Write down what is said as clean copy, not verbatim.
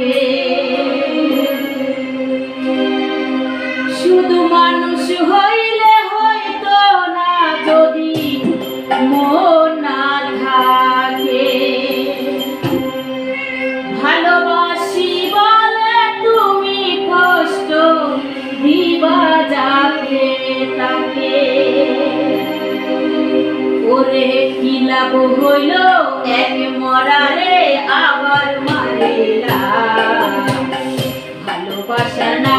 থাকে। শুধু মানুষ হইলে হয়তো না যদি মন না থাকে। ভালোবাসি বলে তুমি কষ্ট দিবা যাকে তাকে। ওরে কি লাভ হইল এক মরারে আবার মারিলা। ভালোবাসা না